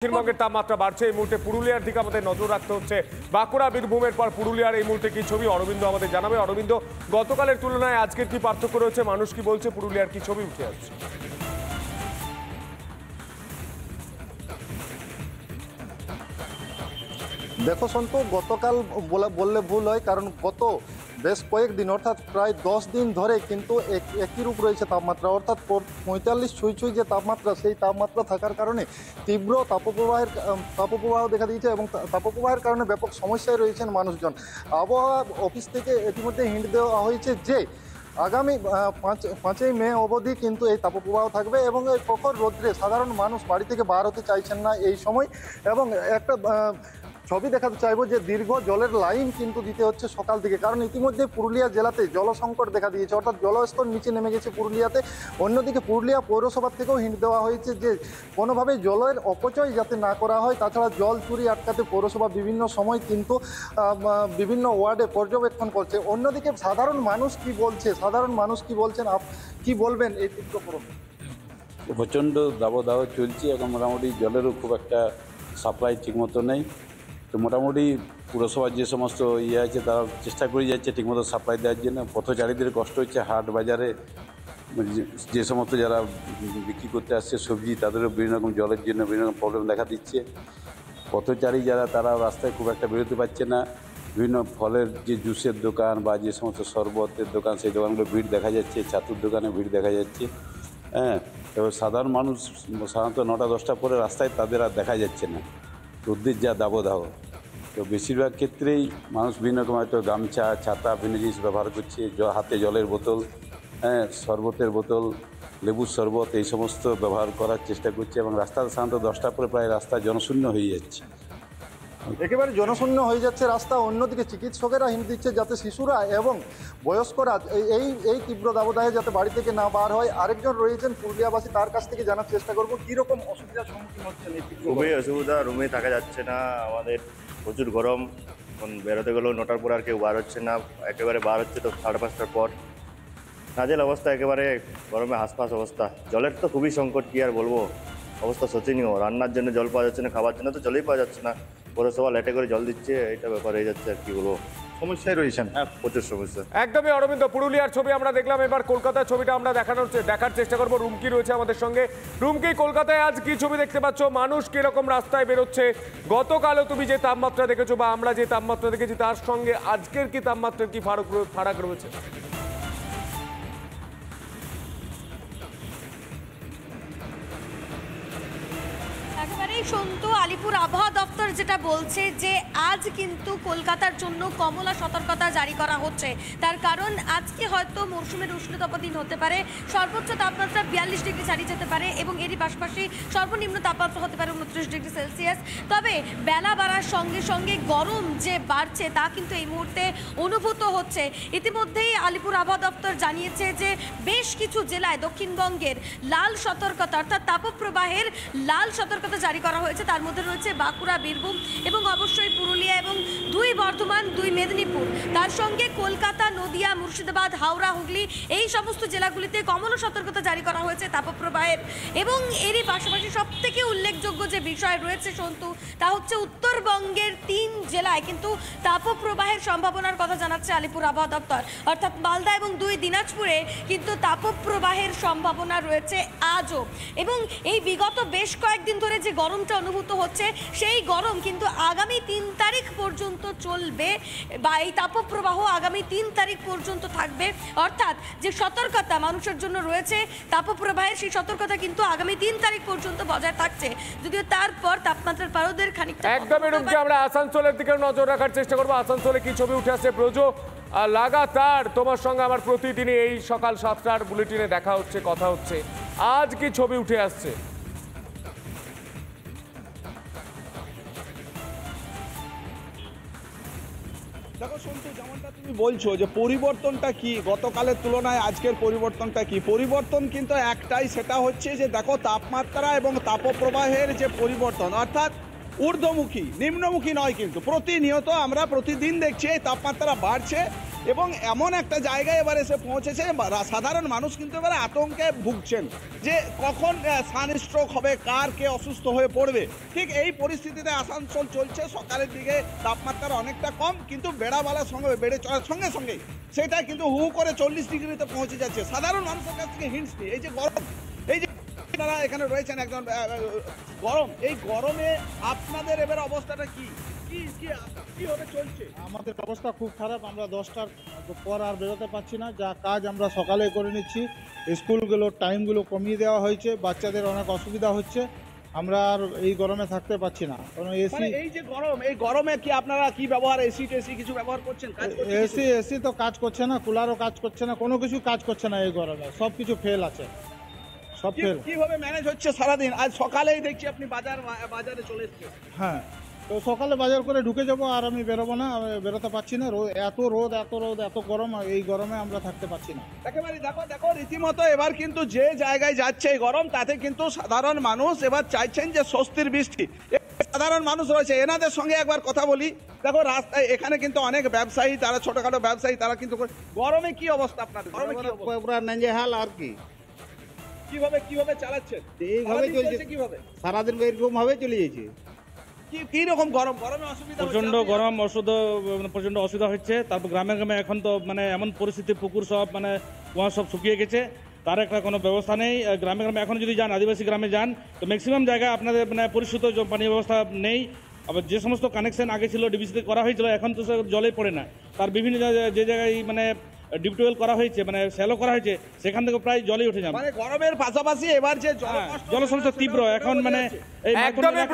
দক্ষিণবঙ্গের তাপমাত্রা বাড়ছে। এই মুহূর্তে পুরুলিয়ার দিকে আমাদের নজর রাখতে হচ্ছে। বাঁকুড়া বীরভূমের পর পুরুলিয়ার এই মুহূর্তে কি ছবি অরবিন্দ আমাদের জানাবে। অরবিন্দ, গতকালের তুলনায় আজকের কি পার্থক্য রয়েছে, মানুষ কি বলছে, পুরুলিয়ার কি ছবি উঠে আসছে? দেখো সন্তু, গতকাল বললে ভুল হয়, কারণ গত বেশ কয়েকদিন অর্থাৎ প্রায় 10 দিন ধরে কিন্তু একই রূপ রয়েছে তাপমাত্রা, অর্থাৎ 45 ছুঁই যে তাপমাত্রা, সেই তাপমাত্রা থাকার কারণে তীব্র তাপপ্রবাহ দেখা দিয়েছে এবং তাপপ্রবাহের কারণে ব্যাপক সমস্যায় রয়েছেন মানুষজন। আবহাওয়া অফিস থেকে ইতিমধ্যে হিন্ট দেওয়া হয়েছে যে আগামী 5ই মে অবধি কিন্তু এই তাপপ্রবাহ থাকবে এবং এই প্রখর রৌদ্রে সাধারণ মানুষ বাড়ি থেকে বার হতে চাইছেন না এই সময়। এবং একটা ছবি দেখাতে চাইবো যে দীর্ঘ জলের লাইন কিন্তু দিতে হচ্ছে সকাল থেকে, কারণ ইতিমধ্যে পুরুলিয়া জেলাতে জলসংকট দেখা দিয়েছে, অর্থাৎ জলস্তর নিচে নেমে গেছে পুরুলিয়াতে। অন্যদিকে পুরুলিয়া পৌরসভা থেকেও হিন্ট দেওয়া হয়েছে যে কোনোভাবেই জলের অপচয় যাতে না করা হয়। তাছাড়া জল চুরি আটকাতে পৌরসভা বিভিন্ন সময় কিন্তু বিভিন্ন ওয়ার্ডে পর্যবেক্ষণ করছে। অন্যদিকে সাধারণ মানুষ কি বলছেন কি বলবেন এই তীব্র গরমে? প্রচণ্ড দাবদাহ চলছে এবং মোটামুটি জলেরও খুব একটা সাপ্লাই ঠিকমতো নেই। তো মোটামুটি পুরসভার যে সমস্ত আছে তারা চেষ্টা করে যাচ্ছে ঠিকমতো সাপ্লাই দেওয়ার জন্য। পথচারীদের কষ্ট হচ্ছে, হাট বাজারে যে সমস্ত যারা বিক্রি করতে আসছে সবজি, তাদেরও বিভিন্ন রকম জলের জন্য বিভিন্ন রকম প্রবলেম দেখা দিচ্ছে। পথচারী যারা, তারা রাস্তায় খুব একটা বেরোতে পারছে না। বিভিন্ন ফলের যে জুসের দোকান বা যে সমস্ত শরবতের দোকান, সেই দোকানগুলো ভিড় দেখা যাচ্ছে, ছাতুর দোকানে ভিড় দেখা যাচ্ছে। হ্যাঁ, এবার সাধারণ মানুষ সাধারণত 9টা-10টা পরে রাস্তায় তাদের আর দেখা যাচ্ছে না, রোদ্রের যা দাবদাহ। তো বেশিরভাগ ক্ষেত্রেই মানুষ বিভিন্ন রকম হয়তো গামছা, ছাতা, বিভিন্ন জিনিস ব্যবহার করছে, হাতে জলের বোতল, হ্যাঁ, শরবতের বোতল, লেবুর শরবত, এই সমস্ত ব্যবহার করার চেষ্টা করছে। এবং রাস্তা সাধারণত 10টা পরে প্রায় রাস্তা জনশূন্য হয়ে যাচ্ছে, একেবারে জনশূন্য হয়ে যাচ্ছে রাস্তা। অন্যদিকে চিকিৎসকেরা হিন্ট দিচ্ছে যাতে শিশুরা এবং বয়স্করা এই তীব্র দাবদাহে যাতে বাড়ি থেকে না বার হয়। আরেকজন রয়েছেন পুরুলিয়াবাসী, তার কাছ থেকে জানার চেষ্টা করবো কীরকম অসুবিধার সম্মুখীন হচ্ছেন। খুবই অসুবিধা, রুমে থাকা যাচ্ছে না, আমাদের প্রচুর গরম। এখন বেরোতে গেলেও 9টার পর আর কেউ বার হচ্ছে না, একেবারে বার হচ্ছে তো 5:30টার পর। নাজেল অবস্থা, একেবারে গরমে হাঁসফাঁস অবস্থা। জলের তো খুবই সংকট, কী আর বলবো, অবস্থা শোচনীয়। রান্নার জন্য জল পাওয়া যাচ্ছে না, খাবার জন্য তো জলই পাওয়া যাচ্ছে না। পৌরসভা লেটে করে জল দিচ্ছে, এটা ব্যাপার হয়ে যাচ্ছে। আর কি বলবো, সমস্যায় রয়েছেন। হ্যাঁ, প্রচুর সমস্যা। একদমই অরবিন্দ, পুরুলিয়ার ছবি আমরা দেখলাম, এবার কলকাতার ছবিটা আমরা দেখার চেষ্টা করবো। রুমকি রয়েছে আমাদের সঙ্গে। রুমকি, কলকাতায় আজ কি ছবি দেখতে পাচ্ছ? মানুষ কিরকম রাস্তায় বেরোচ্ছে? গতকালও তুমি যে তাপমাত্রা দেখেছো বা আমরা যে তাপমাত্রা দেখেছি, তার সঙ্গে আজকের কি তাপমাত্রার কি ফারাক রয়েছে? একেবারেই সন্তু, আলিপুর আবহাওয়া দপ্তর যেটা বলছে যে আজ কিন্তু কলকাতার জন্য কমলা সতর্কতা জারি করা হচ্ছে। তার কারণ আজকে হয়তো মরশুমের উষ্ণতম দিন হতে পারে, সর্বোচ্চ তাপমাত্রা 42 ডিগ্রি ছাড়িয়ে যেতে পারে এবং এরই পাশাপাশি সর্বনিম্ন তাপমাত্রা হতে পারে 29 ডিগ্রি সেলসিয়াস। তবে বেলা বাড়ার সঙ্গে সঙ্গে গরম যে বাড়ছে তা কিন্তু এই মুহূর্তে অনুভূত হচ্ছে। ইতিমধ্যেই আলিপুর আবহাওয়া দপ্তর জানিয়েছে যে বেশ কিছু জেলায় দক্ষিণবঙ্গের লাল সতর্কতা, অর্থাৎ তাপপ্রবাহের লাল সতর্কতা জারি করা হয়েছে। তার মধ্যে রয়েছে বাঁকুড়া, বীরভূম এবং অবশ্যই পুরুলিয়া এবং 2 বর্ধমান, 2 মেদিনীপুর। তার সঙ্গে কলকাতা, নদিয়া, মুর্শিদাবাদ, হাওড়া, হুগলি, এই সমস্ত জেলাগুলিতে কমলা সতর্কতা জারি করা হয়েছে তাপপ্রবাহের। এবং এরই পাশাপাশি সবথেকে উল্লেখযোগ্য যে বিষয় রয়েছে সন্তু, তা হচ্ছে উত্তরবঙ্গের 3 জেলায় কিন্তু তাপপ্রবাহের সম্ভাবনার কথা জানাচ্ছে আলিপুর আবহাওয়া দপ্তর, অর্থাৎ মালদা এবং 2 দিনাজপুরে কিন্তু তাপপ্রবাহের সম্ভাবনা রয়েছে আজও। এবং এই বিগত বেশ কয়েকদিন ধরে যে গরমটা অনুভূত হচ্ছে, সেই গরম কিন্তু আগামী 3 তারিখ পর্যন্ত চলবে বা এই তাপপ্রবাহ আগামী 3 তারিখ পর্যন্ত থাকবে। অর্থাৎ যে সতর্কতা মানুষের জন্য রয়েছে তাপপ্রবাহের, সেই সতর্কতা কিন্তু আগামী 3 তারিখ পর্যন্ত বজায় থাকছে, যদিও তারপর তাপমাত্রার পারদের খানিকটা একদমই রুমকি, আমরা আসানসোলের দিকে নজর রাখার চেষ্টা করবো। আসানসোলে কি ছবি উঠে আসছে? ব্রজ, লাগাতার তোমার সঙ্গে আমার প্রতিদিনই এই সকাল 7টার বুলেটিনে দেখা হচ্ছে, কথা হচ্ছে। আজ কি ছবি উঠে আসছে? দেখো সন্তু, যেমনটা তুমি বলছো যে পরিবর্তনটা কি, গতকালের তুলনায় আজকের পরিবর্তনটা কি? পরিবর্তন কিন্তু একটাই, সেটা হচ্ছে যে দেখো তাপমাত্রা এবং তাপপ্রবাহের যে পরিবর্তন, অর্থাৎ ঊর্ধ্বমুখী, নিম্নমুখী নয়। কিন্তু প্রতিনিয়ত আমরা প্রতিদিন দেখছি এই তাপমাত্রা বাড়ছে এবং এমন একটা জায়গায় এবার এসে পৌঁছেছে সাধারণ মানুষ কিন্তু এবারে আতঙ্কে ভুগছেন যে কখন সানস্ট্রোক হবে, কার কে অসুস্থ হয়ে পড়বে। ঠিক এই পরিস্থিতিতে আসানসোল চলছে, সকালের দিকে তাপমাত্রা অনেকটা কম, কিন্তু বেড়াবালার সঙ্গে বেড়ে চলার সঙ্গে সঙ্গে সেটা কিন্তু হু করে 40 ডিগ্রিতে পৌঁছে যাচ্ছে। সাধারণ মানুষের কাছ থেকে হিন্টস নিয়ে এই যে গরম, এই যে আপনারা এখানে রয়েছেন একজন গরম, এই গরমে আপনাদের এবার অবস্থাটা কি কিভাবে চলছে? আমাদের অবস্থা খুব খারাপ। আমরা 10টার পর আর বেরোতে পারছি না। যা কাজ আমরা সকালে করে নিচ্ছি। স্কুলগুলোর টাইমগুলো কমিয়ে দেওয়া হয়েছে, বাচ্চাদের অনেক অসুবিধা হচ্ছে। আমরা আর এই গরমে থাকতে পারছি না, কারণ এসি, এই যে গরম, এই গরমে কি আপনারা কি ব্যবহার, এসি টেসি কিছু ব্যবহার করছেন? এসি তো কাজ করছে না, কুলারও কাজ করছে না, কোনো কিছু কাজ করছে না এই গরমে। সব কিছু ফেল আছে, সব ফেল। কিভাবে ম্যানেজ হচ্ছে সারাদিন? আজ সকালেই দেখছি আপনি বাজারে চলে এসেছেন। হ্যাঁ, তো সকালে বাজার করে ঢুকে যাবো, আর আমি বেরোবো না, আমি বেরোতে পারছি না। এত রোদ এত গরম, এই গরমে আমরা থাকতে পারছি না। একেবারে দেখো রীতিমতো এবার কিন্তু যে জায়গায় যাচ্ছে এই গরম, তাতে কিন্তু সাধারণ মানুষ এবার চাইছেন যে স্বস্তির বৃষ্টি। সাধারণ মানুষ রয়েছে, এনাদের সঙ্গে একবার কথা বলি। দেখো রাস্তায় এখানে কিন্তু অনেক ব্যবসায়ী, তারা ছোটখাটো ব্যবসায়ী, তারা কিন্তু গরমে কি অবস্থা আপনাদের? পুরা নেঞ্জেহাল আর কি। কিভাবে চালাচ্ছেন? এইভাবে চলছে, কিভাবে সারাদিন এরকম ভাবে চলে যাচ্ছে। কি রকম গরমে অসুবিধা? প্রচন্ড গরম, প্রচন্ড অসুবিধা হচ্ছে। তারপর গ্রামে এখন তো মানে এমন পরিস্থিতি, পুকুর সব মানে কুয়া সব শুকিয়ে গেছে, তার একটা কোনো ব্যবস্থা নেই। গ্রামে এখন যদি যান, আদিবাসী গ্রামে যান, তো ম্যাক্সিমাম জায়গায় আপনাদের মানে পরিশুদ্ধ পানীয় ব্যবস্থা নেই। আবার যে সমস্ত কানেকশন আগে ছিল ডিবিসিতে করা হয়েছিল, এখন তো সে জলে পড়ে না। তার বিভিন্ন যে জায়গায় মানে ডিপটিউবওয়েল করা হয়েছে, মানে শ্যালো করা হয়েছে, সেখান থেকে প্রায় জলই উঠে যাবে। মানে গরমের পাশাপাশি এবার যে জল সমস্যা তীব্র এখন, মানে একদমই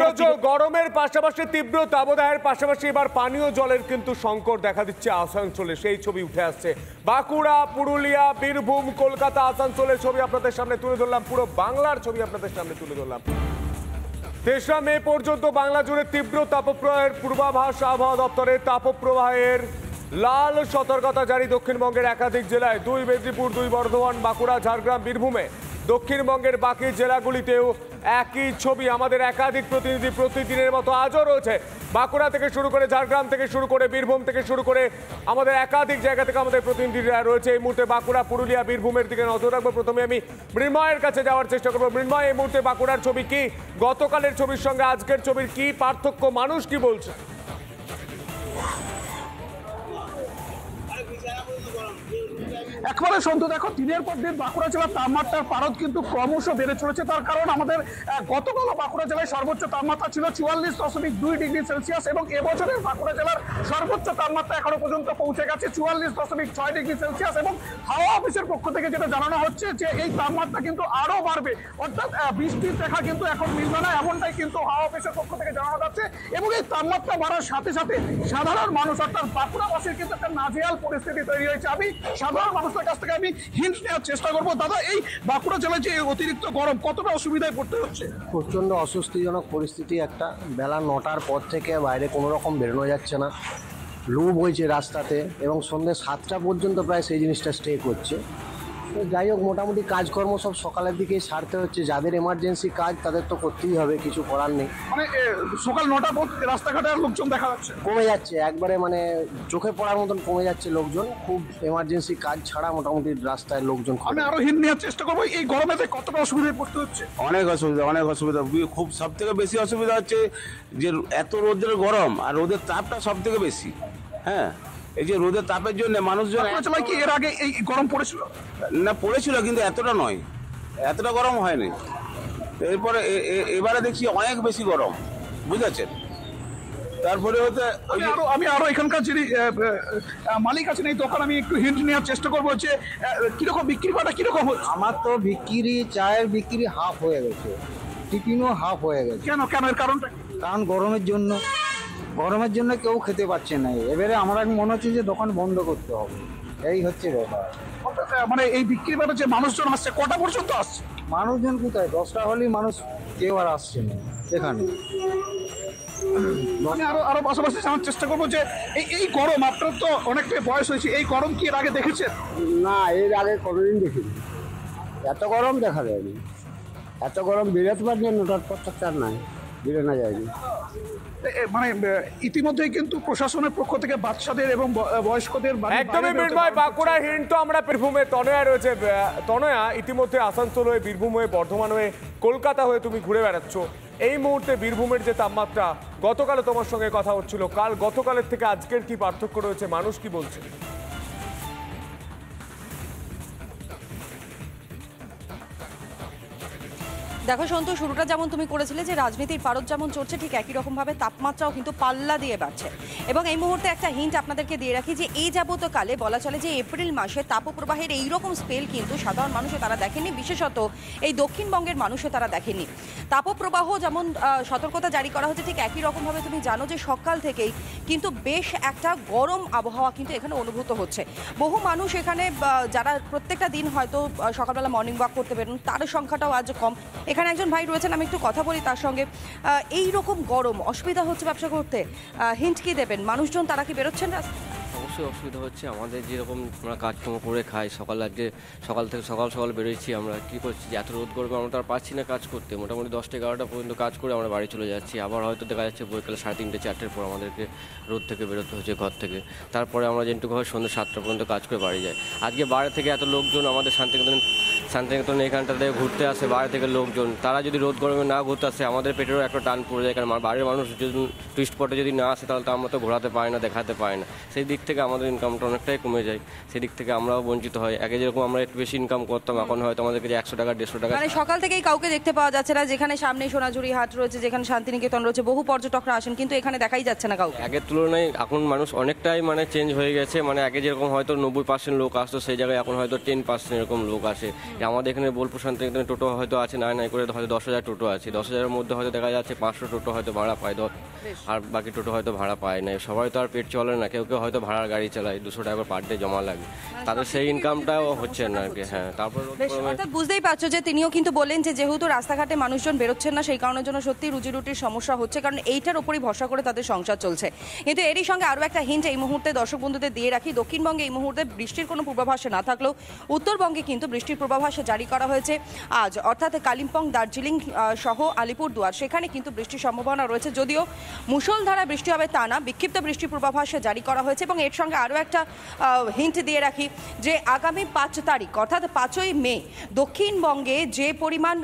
গরমের পাশাপাশি তীব্র দাবদাহের পাশাপাশি এবার পানীয় জলের কিন্তু সংকট দেখা দিচ্ছে আসানসোলে। সেই ছবি উঠে আসছে বাঁকুড়া, পুরুলিয়া, বীরভূম, কলকাতা, আসানসোলের ছবি আপনাদের সামনে তুলে ধরলাম, পুরো বাংলার ছবি আপনাদের সামনে তুলে ধরলাম। 3রা মে পর্যন্ত বাংলা জুড়ে তীব্র তাপপ্রবাহের পূর্বাভাস আবহাওয়া দপ্তরের। তাপপ্রবাহের লাল সতর্কতা জারি দক্ষিণবঙ্গের একাধিক জেলায়, 2 মেদিনীপুর, 2 বর্ধমান, বাঁকুড়া, ঝাড়গ্রাম, বীরভূমে। দক্ষিণবঙ্গের বাকি জেলাগুলিতেও একই ছবি। আমাদের একাধিক প্রতিনিধি প্রতিদিনের মতো আজও রয়েছে বাঁকুড়া থেকে শুরু করে, ঝাড়গ্রাম থেকে শুরু করে, বীরভূম থেকে শুরু করে, আমাদের একাধিক জায়গা থেকে আমাদের প্রতিনিধিরা রয়েছে এই মুহূর্তে। বাঁকুড়া, পুরুলিয়া, বীরভূমের দিকে নজর রাখবো। প্রথমে আমি মৃন্ময়ের কাছে যাওয়ার চেষ্টা করবো। মৃন্ময়, এই মুহূর্তে বাঁকুড়ার ছবি কি, গতকালের ছবির সঙ্গে আজকের ছবির কি পার্থক্য, মানুষ কি বলছে? একবারে সন্তু, দেখো দিনের পর দিন বাঁকুড়া জেলার তাপমাত্রার পারদ কিন্তু ক্রমশ বেড়ে চলেছে। তার কারণ আমাদের গতকাল বাঁকুড়া জেলায় সর্বোচ্চ তাপমাত্রা ছিল 44.2 ডিগ্রি সেলসিয়াস, এবং এবছরের বাঁকুড়া জেলার সর্বোচ্চ তাপমাত্রা এখনো পর্যন্ত পৌঁছে গেছে 44.6 ডিগ্রি সেলসিয়াস। এবং হাওয়া অফিসের পক্ষ থেকে যেটা জানানো হচ্ছে যে এই তাপমাত্রা কিন্তু আরো বাড়বে, অর্থাৎ বৃষ্টির দেখা কিন্তু এখন মিলবে না, এমনটাই কিন্তু হাওয়া অফিসের পক্ষ থেকে জানানো যাচ্ছে। এবং এই তাপমাত্রা বাড়ার সাথে সাথে সাধারণ মানুষ অর্থাৎ বাঁকুড়াবাসীর কিন্তু একটা নাজেহাল পরিস্থিতি তৈরি হয়েছে। আমি সাধারণ মানুষের কাছ থেকে আমি হিন্ট নেওয়ার চেষ্টা করবো। দাদা, এই বাঁকুড়া জেলায় যে অতিরিক্ত গরম, কতটা অসুবিধায় পড়তে হচ্ছে? প্রচণ্ড অস্বস্তিজনক পরিস্থিতি। একটা বেলা 9টার পর থেকে বাইরে কোনো রকম বেরোনো যাচ্ছে না, লু বইছে রাস্তাতে, এবং সন্ধ্যে 7টা পর্যন্ত প্রায় সেই জিনিসটা স্টে করছে। তো যাই হোক, মোটামুটি কাজকর্ম সব সকালের দিকেই সারতে হচ্ছে। যাদের এমার্জেন্সি কাজ তাদের তো করতেই হবে, কিছু করার নেই। মানে সকাল 9টার পর রাস্তাঘাটে লোকজন দেখা যাচ্ছে কমে যাচ্ছে, একবারে মানে চোখে পড়ার মতন কমে যাচ্ছে লোকজন। খুব এমার্জেন্সি কাজ ছাড়া মোটামুটি রাস্তায় লোকজন। আমি আরো হিন্ট নেওয়ার চেষ্টা করবো, এই গরমেতে কতটা অসুবিধায় পড়তে হচ্ছে? অনেক অসুবিধা। খুব সব থেকে বেশি অসুবিধা হচ্ছে যে এত রোদের গরম, আর রোদের তাপটা সব থেকে বেশি। হ্যাঁ, এই যে রোদের তাপের জন্য মানুষজন কি এর আগে এই গরম পড়েছিল? না, পড়েছিল, কিন্তু এতটা নয়, এতটা গরম হয়নি। এরপরে এবারে দেখছি অনেক বেশি গরম, বুঝেছেন। তারপরে আমি আরো এখানকার যিনি মালিক আছেন এই দোকান, আমি একটু হিন্ট নেওয়ার চেষ্টা করবো যে কিরকম বিক্রি করাটা কিরকম হচ্ছে? আমার তো বিক্রি, চায়ের বিক্রি হাফ হয়ে গেছে, টিফিনও হাফ হয়ে গেছে। কেন এর কারণটা? কারণ গরমের জন্য কেউ খেতে পাচ্ছে না। এবারে আমার মনে হচ্ছে যে দোকান বন্ধ করতে হবে, এই হচ্ছে ব্যাপার। মানে এই বিক্রি বারে যে মানুষজন আসছে, কটা পর্যন্ত আসছে? মানুষজন কোথায়, 10টা হলেই মানুষ কেউ আর আসছে না এখানে। আমি আরো পাশাপাশি জানার চেষ্টা করবো যে এই গরম, আপনার তো অনেকটাই বয়স হয়েছে, এই গরম কি এর আগে দেখেছেন? না, এর আগে কোনোদিন দেখিনি, এত গরম দেখা যায়নি। এত গরম বেরোতে পারছেন 9টার পর, 4 নাই। বেরোনো যায়নি। মানে ইতিমধ্যেই কিন্তু প্রশাসনের পক্ষ থেকে বাচ্চাদের এবং বয়স্কদের একদমই মৃন্ময়, বাঁকুড়ার হিন্ট তো আমরা বীরভূমে তনয়া রয়েছে। তনয়া, ইতিমধ্যে আসানসোল হয়ে, বীরভূম হয়ে, বর্ধমান হয়ে, কলকাতা হয়ে তুমি ঘুরে বেড়াচ্ছ। এই মুহূর্তে বীরভূমের যে তাপমাত্রা, গতকাল তোমার সঙ্গে কথা হচ্ছিল, গতকালের থেকে আজকের কি পার্থক্য রয়েছে, মানুষ কি বলছে? দেখো সন্তু, শুরুটা যেমন তুমি করেছিলে যে রাজনীতির পারদ যেমন চড়ছে, ঠিক একই রকমভাবে তাপমাত্রাও কিন্তু পাল্লা দিয়ে বাড়ছে। এবং এই মুহূর্তে একটা হিন্ট আপনাদেরকে দিয়ে রাখি যে এই যাবতকালে বলা চলে যে এপ্রিল মাসে তাপপ্রবাহের এইরকম স্পেল কিন্তু সাধারণ মানুষও তারা দেখেনি, বিশেষত এই দক্ষিণবঙ্গের মানুষও তারা দেখেনি। তাপপ্রবাহ যেমন সতর্কতা জারি করা হচ্ছে, ঠিক একই রকমভাবে তুমি জানো যে সকাল থেকেই কিন্তু বেশ একটা গরম আবহাওয়া কিন্তু এখানে অনুভূত হচ্ছে। বহু মানুষ এখানে যারা প্রত্যেকটা দিন হয়তো সকালবেলা মর্নিং ওয়াক করতে বেরোন, তার সংখ্যাটাও আজ কম। এখানে একজন ভাই রয়েছেন, আমি একটু কথা বলি তার সঙ্গে। এই রকম গরম, অসুবিধা হচ্ছে ব্যবসা করতে, হিন্ট কি দেবেন? মানুষজন তারা কি বেরোচ্ছেন রাস্তায়? অবশ্যই অসুবিধা হচ্ছে। আমাদের যেরকম আমরা কাজকর্ম করে খাই, সকাল থেকে সকাল বেরোচ্ছি, আমরা কী করছি যে এত রোদ করবে, আমরা তো আর পাচ্ছি না কাজ করতে। মোটামুটি 10টা 11টা পর্যন্ত কাজ করে আমরা বাড়ি চলে যাচ্ছি। আবার হয়তো দেখা যাচ্ছে বৈকাল 3:30 4টের পর আমাদেরকে রোদ থেকে বেরোতে হচ্ছে ঘর থেকে। তারপরে আমরা যেটুকু হয় সন্ধ্যে 7টা পর্যন্ত কাজ করে বাড়ি যাই। আজকে বাইরে থেকে এত লোকজন আমাদের শান্তিনিকেতন এখানটাতে ঘুরতে আসে, বাইরে থেকে লোকজন, তারা যদি রোদ গরমে না ঘুরতে আসে, আমাদের পেটেরও একটা টান পড়ে যায়। কারণ বাড়ির মানুষ যদি টুরিস্ট স্পটে যদি না আসে, তাহলে তো আমরা তো ঘোরাতে পারি না, দেখাতে পারি না। সেই দিক থেকে আমাদের ইনকামটা অনেকটাই কমে যায়। সেদিক থেকে আমরাও বঞ্চিত হয়। আগে যেরকম আমরা একটু বেশি ইনকাম করতাম, এখন হয়তো আমাদেরকে যে 100 টাকা 150 টাকা, মানে সকাল থেকেই কাউকে দেখতে পাওয়া যাচ্ছে না। যেখানে সামনে সোনাঝুরি হাট রয়েছে, যেখানে শান্তিনিকেতন রয়েছে, বহু পর্যটকরা আসেন, কিন্তু এখানে দেখাই যাচ্ছে না কাউকে। আগের তুলনায় এখন মানুষ অনেকটাই মানে চেঞ্জ হয়ে গেছে। মানে আগে যেরকম হয়তো 90% লোক আসতো, সেই জায়গায় এখন হয়তো 10% এরকম লোক আসে। আমাদের এখানে বোলপুর শান্তিনিকেতনে টোটো হয়তো আছে নাই করে হয়তো 10,000 টোটো আছে। 10,000-এর মধ্যে হয়তো দেখা যাচ্ছে 500 টোটো হয়তো ভাড়া পায়, আর বাকি টোটো হয়তো ভাড়া পায় না। সবাই তো আর পেট চলে না, কেউ কেউ হয়তো ভাড়ার গাড়ি চালায়, 200 টাকা পার ডে জমা লাগে, তাদের সেই ইনকামটাও হচ্ছে না আর কি। হ্যাঁ, তারপর অর্থাৎ বুঝতেই পারছো যে তিনিও কিন্তু বলেন যে যেহেতু রাস্তাঘাটে মানুষজন বেরোচ্ছেন না, সেই কারণের জন্য সত্যি রুজি রুটির সমস্যা হচ্ছে, কারণ এইটার উপরই ভরসা করে তাদের সংসার চলছে। কিন্তু এরই সঙ্গে আরও একটা হিন্ট এই মুহূর্তে দর্শক বন্ধুদের দিয়ে রাখি। দক্ষিণবঙ্গে এই মুহূর্তে বৃষ্টির কোনো পূর্বাভাসে না থাকলেও উত্তরবঙ্গে কিন্তু বৃষ্টির পূর্বাভাসে জারি করা হয়েছে আজ, অর্থাৎ কালিম্পং, দার্জিলিং সহ আলিপুরদুয়ার, সেখানে কিন্তু বৃষ্টির সম্ভাবনা রয়েছে। যদিও মুষলধারা বৃষ্টি হবে তা না, বিক্ষিপ্ত বৃষ্টির পূর্বাভাসে জারি করা হয়েছে। এবং এর সঙ্গে আরও একটা হিন্ট দিয়ে রাখি যে আগামী 5 তারিখ অর্থাৎ 5ই মে দক্ষিণবঙ্গে যে পরিমাণ